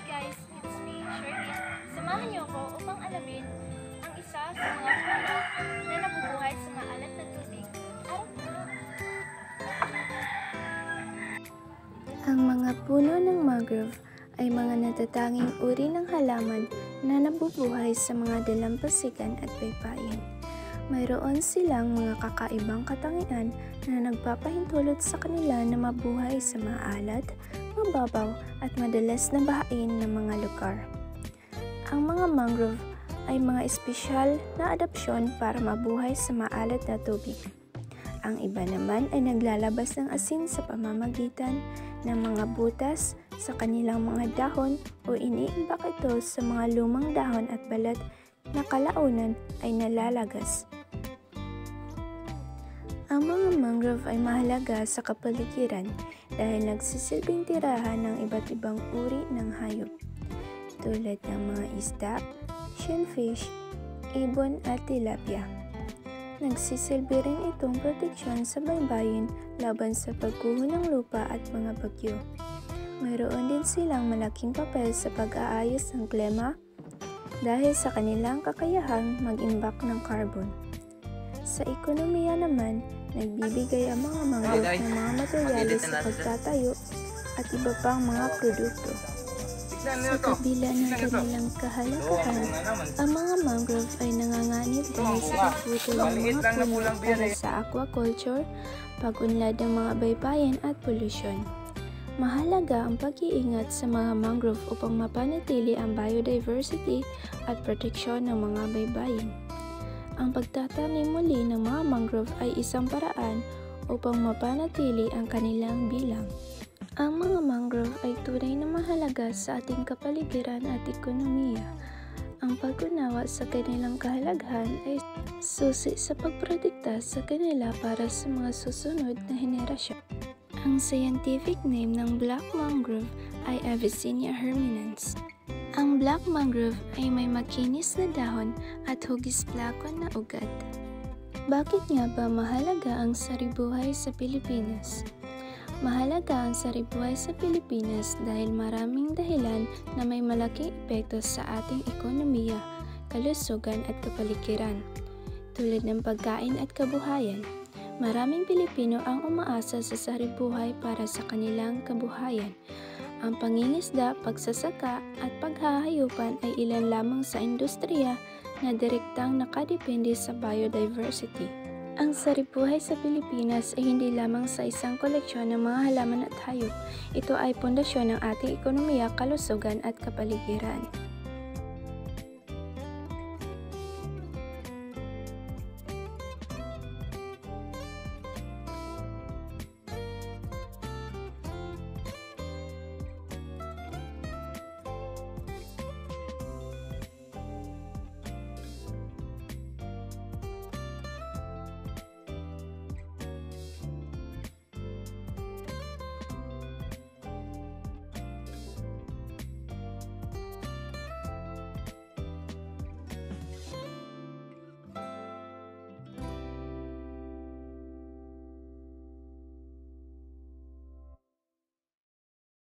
guys, it's me, Shirley. Samahan niyo ako upang alamin ang isa sa mga puno na nabubuhay sa maalat na tubig. Ang mga puno ng mangrove ay mga natatanging uri ng halaman na nabubuhay sa mga dalampasigan at baybayin. Mayroon silang mga kakaibang katangian na nagpapahintulot sa kanila na mabuhay sa maalat, mababaw at madalas na bahain ng mga lugar. Ang mga mangrove ay mga espesyal na adapsyon para mabuhay sa maalat na tubig. Ang iba naman ay naglalabas ng asin sa pamamagitan ng mga butas sa kanilang mga dahon o iniimbak ito sa mga lumang dahon at balat na kalaunan ay nalalagas. Ang mga mangrove ay mahalaga sa kapaligiran dahil nagsisilbing tirahan ng iba't ibang uri ng hayop tulad ng mga isda, shellfish, ibon at tilapia. Nagsisilbi rin itong proteksyon sa baybayin laban sa pagguho ng lupa at mga bagyo. Mayroon din silang malaking papel sa pag-aayos ng klima dahil sa kanilang kakayahang mag-imbak ng carbon. Sa ekonomiya naman, nagbibigay ang mga mangrove ng mga materyales sa pagtatayo at iba pang mga produkto. Sa kabila ng kanilang kahalagahan, ang mga mangrove ay nanganganib dahil sa pagputol ng mga puno para sa aquaculture, pag-unlad ng mga baybayin at polusyon. Mahalaga ang pag-iingat sa mga mangrove upang mapanatili ang biodiversity at proteksyon ng mga baybayin. Ang pagtatanim muli ng mga mangrove ay isang paraan upang mapanatili ang kanilang bilang. Ang mga mangrove ay tunay na mahalaga sa ating kapaligiran at ekonomiya. Ang pag-unawa sa kanilang kahalagahan ay susi sa pagprotekta sa kanila para sa mga susunod na henerasyon. Ang scientific name ng black mangrove ay Avicennia herminans. Ang black mangrove ay may makinis na dahon at hugis plakon na ugat. Bakit nga ba mahalaga ang saribuhay sa Pilipinas? Mahalaga ang saribuhay sa Pilipinas dahil maraming dahilan na may malaking epekto sa ating ekonomiya, kalusugan at kapaligiran. Tulad ng pagkain at kabuhayan, maraming Pilipino ang umaasa sa saribuhay para sa kanilang kabuhayan. Ang pangingisda, pagsasaka at paghahayupan ay ilan lamang sa industriya na direktang nakadepende sa biodiversity. Ang saribuhay sa Pilipinas ay hindi lamang sa isang koleksyon ng mga halaman at hayop. Ito ay pundasyon ng ating ekonomiya, kalusugan at kapaligiran.